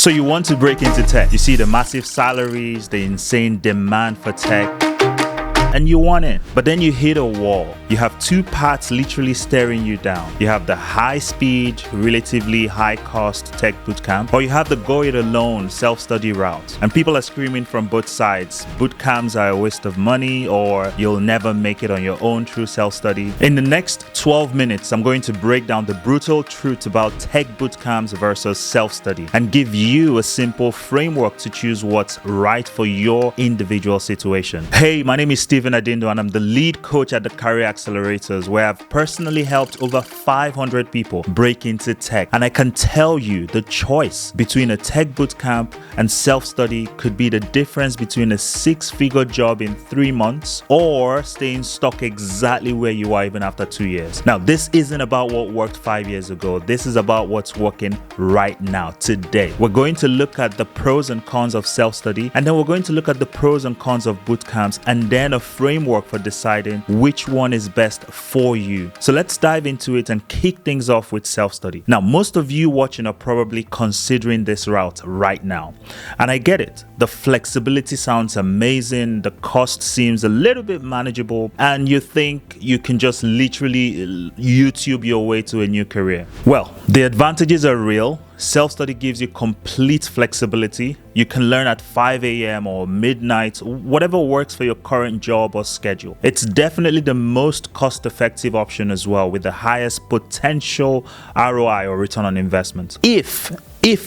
So you want to break into tech. You see the massive salaries, the insane demand for tech, and you want it. But then you hit a wall. You have two paths literally staring you down. You have the high speed, relatively high cost tech bootcamp, or you have the go it alone self-study route. And people are screaming from both sides. Bootcamps are a waste of money, or you'll never make it on your own through self-study. In the next 12 minutes, I'm going to break down the brutal truth about tech bootcamps versus self-study and give you a simple framework to choose what's right for your individual situation. Hey, my name is Stephen Adindo, and I'm the lead coach at the Career Accelerators, where I've personally helped over 500 people break into tech. And I can tell you the choice between a tech bootcamp and self-study could be the difference between a six-figure job in 3 months or staying stuck exactly where you are even after 2 years. Now, this isn't about what worked 5 years ago. This is about what's working right now, today. We're going to look at the pros and cons of self-study, and then we're going to look at the pros and cons of bootcamps, and then a framework for deciding which one is best for you. So let's dive into it and kick things off with self-study. Now, most of you watching are probably considering this route right now. And I get it. The flexibility sounds amazing. The cost seems a little bit manageable. And you think you can just literally YouTube your way to a new career. Well, the advantages are real. Self-study gives you complete flexibility. You can learn at 5 a.m. or midnight, whatever works for your current job or schedule. It's definitely the most cost-effective option as well, with the highest potential ROI or return on investment. If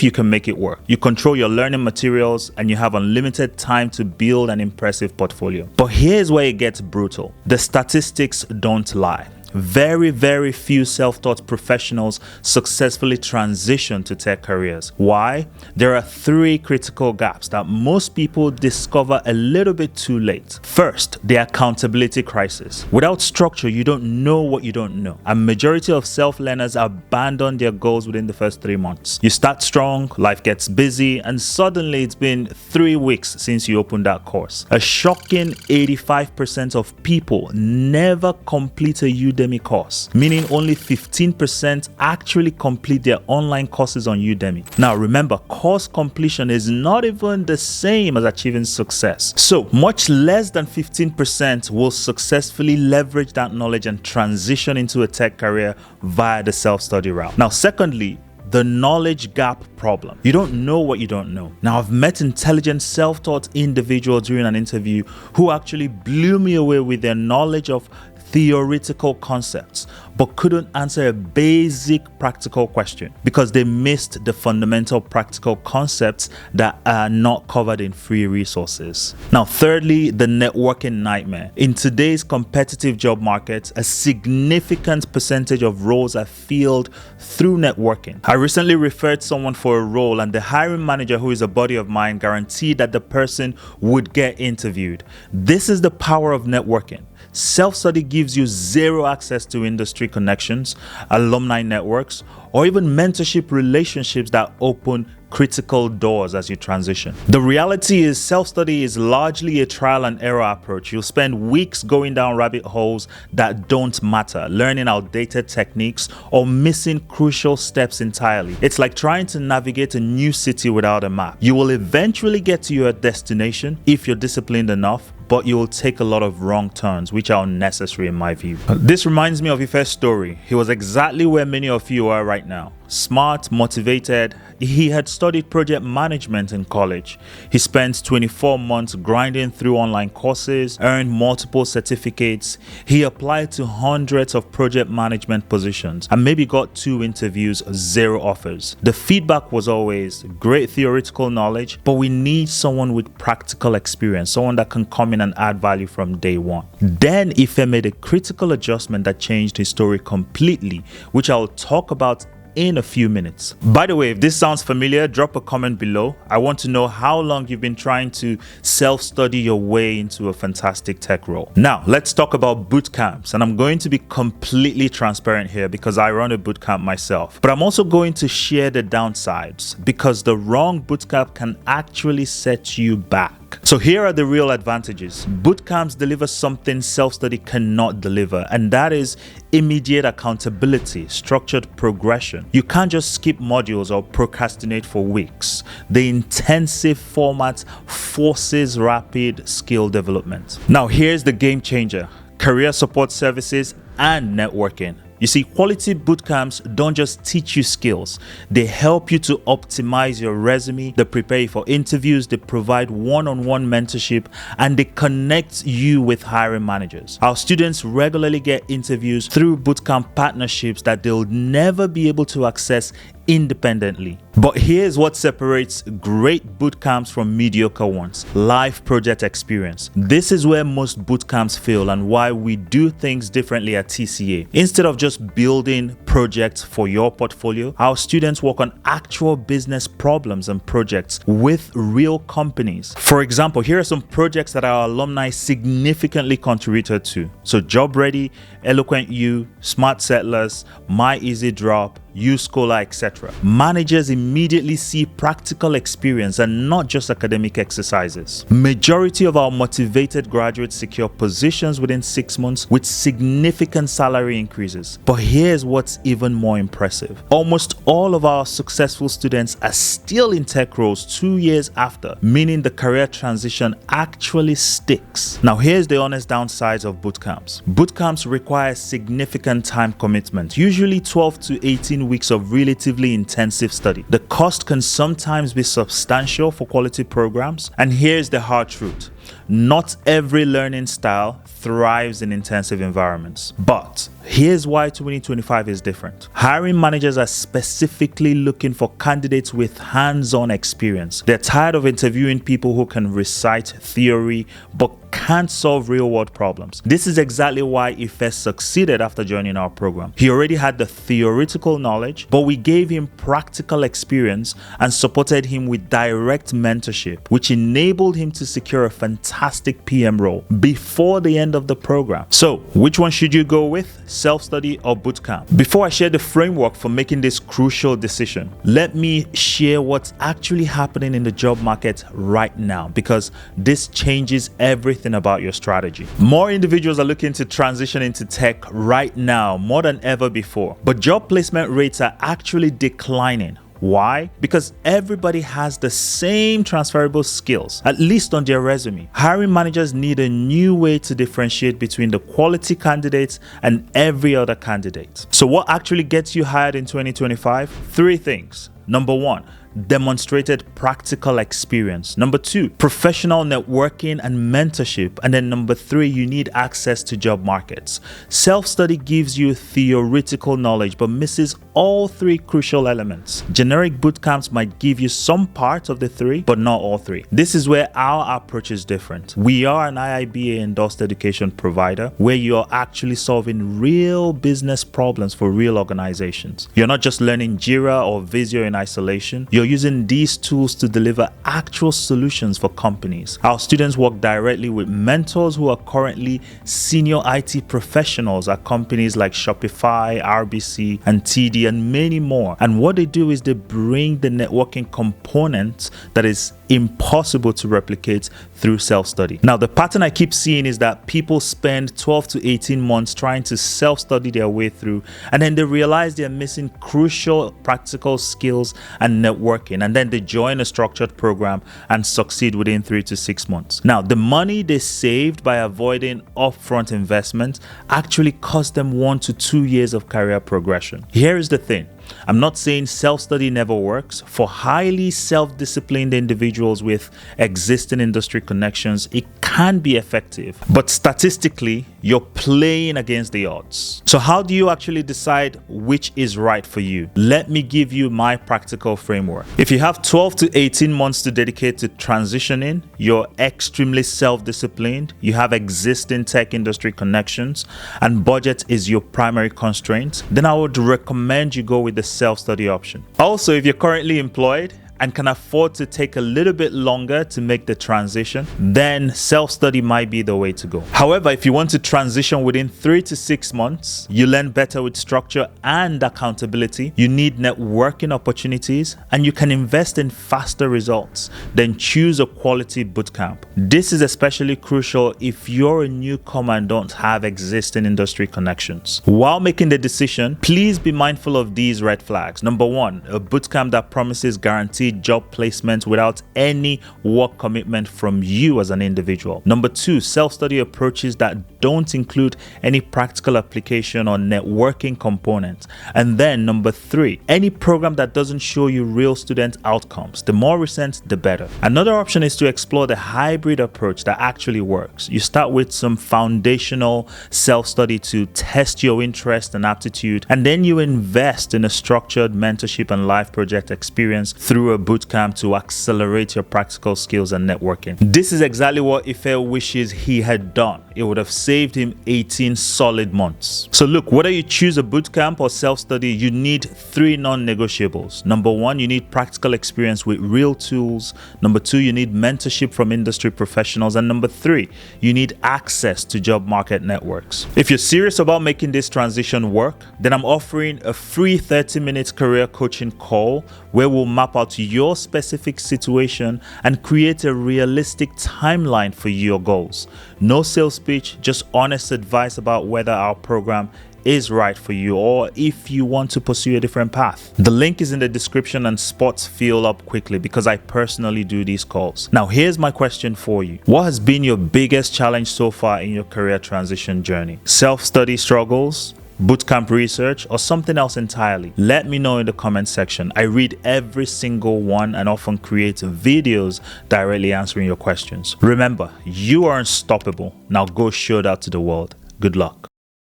you can make it work. You control your learning materials and you have unlimited time to build an impressive portfolio. But here's where it gets brutal. The statistics don't lie. Very, very few self-taught professionals successfully transition to tech careers. Why? There are 3 critical gaps that most people discover a little bit too late. First, the accountability crisis. Without structure, you don't know what you don't know. A majority of self-learners abandon their goals within the first 3 months. You start strong, life gets busy, and suddenly it's been 3 weeks since you opened that course. A shocking 85% of people never complete a Udemy course, meaning only 15% actually complete their online courses on Udemy. Now remember, course completion is not even the same as achieving success. So much less than 15% will successfully leverage that knowledge and transition into a tech career via the self-study route. Now, secondly, the knowledge gap problem. You don't know what you don't know. Now, I've met intelligent, self-taught individuals during an interview who actually blew me away with their knowledge of theoretical concepts, but couldn't answer a basic practical question because they missed the fundamental practical concepts that are not covered in free resources. Now, thirdly, the networking nightmare. In today's competitive job market, a significant percentage of roles are filled through networking. I recently referred someone for a role, and the hiring manager, who is a buddy of mine, guaranteed that the person would get interviewed. This is the power of networking. Self-study gives you zero access to industry connections, alumni networks, or even mentorship relationships that open critical doors as you transition. The reality is, self-study is largely a trial and error approach. You'll spend weeks going down rabbit holes that don't matter, learning outdated techniques, or missing crucial steps entirely. It's like trying to navigate a new city without a map. You will eventually get to your destination if you're disciplined enough, but you will take a lot of wrong turns, which are unnecessary in my view. This reminds me of Ife's story. He was exactly where many of you are right now. Smart, motivated. He had studied project management in college. He spent 24 months grinding through online courses, earned multiple certificates. He applied to hundreds of project management positions and maybe got 2 interviews, 0 offers. The feedback was always great theoretical knowledge, but we need someone with practical experience, someone that can come in and add value from day one. Then Ife made a critical adjustment that changed his story completely, which I'll talk about in a few minutes. By the way, if this sounds familiar, drop a comment below. I want to know how long you've been trying to self-study your way into a fantastic tech role. Now, let's talk about bootcamps. And I'm going to be completely transparent here because I run a bootcamp myself. But I'm also going to share the downsides because the wrong bootcamp can actually set you back. So here are the real advantages. Bootcamps deliver something self-study cannot deliver, and that is immediate accountability, structured progression. You can't just skip modules or procrastinate for weeks. The intensive format forces rapid skill development. Now here's the game changer: career support services and networking. You see, quality bootcamps don't just teach you skills, they help you to optimize your resume, they prepare you for interviews, they provide one-on-one mentorship, and they connect you with hiring managers. Our students regularly get interviews through bootcamp partnerships that they'll never be able to access independently. But here's what separates great bootcamps from mediocre ones: live project experience. This is where most bootcamps fail and why we do things differently at TCA. Instead of just building projects for your portfolio, our students work on actual business problems and projects with real companies. For example, here are some projects that our alumni significantly contributed to. So Job Ready, Eloquent U, Smart Settlers, My Easy Drop, Uscola, etc. Managers immediately see practical experience and not just academic exercises. Majority of our motivated graduates secure positions within 6 months with significant salary increases. But here's what's even more impressive: almost all of our successful students are still in tech roles 2 years after, meaning the career transition actually sticks. Now here's the honest downsides of bootcamps. Bootcamps require significant time commitment, usually 12 to 18 weeks of relatively intensive study. The cost can sometimes be substantial for quality programs, and here's the hard truth: not every learning style thrives in intensive environments. But here's why 2025 is different. Hiring managers are specifically looking for candidates with hands-on experience. They're tired of interviewing people who can recite theory but can't solve real-world problems. This is exactly why Ife succeeded after joining our program. He already had the theoretical knowledge, but we gave him practical experience and supported him with direct mentorship, which enabled him to secure a fantastic PM role before the end of the program. So, which one should you go with? Self-study or bootcamp? Before I share the framework for making this crucial decision, let me share what's actually happening in the job market right now, because this changes everything about your strategy. More individuals are looking to transition into tech right now more than ever before, but job placement rates are actually declining. Why? Because everybody has the same transferable skills, at least on their resume. Hiring managers need a new way to differentiate between the quality candidates and every other candidate. So what actually gets you hired in 2025? 3 things. Number 1, demonstrated practical experience. Number 2, professional networking and mentorship. And then number 3, you need access to job markets. Self-study gives you theoretical knowledge but misses all 3 crucial elements. Generic bootcamps might give you some part of the 3 but not all 3. This is where our approach is different. We are an IIBA endorsed education provider where you're actually solving real business problems for real organizations. You're not just learning Jira or Visio in isolation. You're using these tools to deliver actual solutions for companies. Our students work directly with mentors who are currently senior IT professionals at companies like Shopify, RBC, and TD, and many more. And what they do is they bring the networking component that is impossible to replicate through self-study. Now, the pattern I keep seeing is that people spend 12 to 18 months trying to self-study their way through, and then they realize they're missing crucial practical skills and networking, and then they join a structured program and succeed within 3 to 6 months. Now, the money they saved by avoiding upfront investment actually cost them 1 to 2 years of career progression. Here is the thing. I'm not saying self-study never works. For highly self-disciplined individuals with existing industry connections, it can be effective. But statistically, you're playing against the odds. So how do you actually decide which is right for you? Let me give you my practical framework. If you have 12 to 18 months to dedicate to transitioning, you're extremely self-disciplined, you have existing tech industry connections, and budget is your primary constraint, then I would recommend you go with the self-study option. Also, if you're currently employed and can afford to take a little bit longer to make the transition, then self-study might be the way to go. However, if you want to transition within 3 to 6 months, you learn better with structure and accountability, you need networking opportunities, and you can invest in faster results, then choose a quality bootcamp. This is especially crucial if you're a newcomer and don't have existing industry connections. While making the decision, please be mindful of these red flags. Number 1, a bootcamp that promises guaranteed job placement without any work commitment from you as an individual. Number 2, self-study approaches that don't include any practical application or networking components. And then number 3, any program that doesn't show you real student outcomes. The more recent, the better. Another option is to explore the hybrid approach that actually works. You start with some foundational self-study to test your interest and aptitude, and then you invest in a structured mentorship and life project experience through a bootcamp to accelerate your practical skills and networking. This is exactly what Ife wishes he had done. It would have saved him 18 solid months. So look, whether you choose a bootcamp or self-study, you need 3 non-negotiables. Number 1, you need practical experience with real tools. Number 2, you need mentorship from industry professionals. And number 3, you need access to job market networks. If you're serious about making this transition work, then I'm offering a free 30-minute career coaching call where we'll map out your specific situation and create a realistic timeline for your goals. No sales pitch, just honest advice about whether our program is right for you or if you want to pursue a different path. The link is in the description and spots fill up quickly because I personally do these calls. Now, here's my question for you. What has been your biggest challenge so far in your career transition journey? Self-study struggles, bootcamp research, or something else entirely? Let me know in the comment section. I read every single one and often create videos directly answering your questions. Remember, you are unstoppable. Now go show that to the world. Good luck.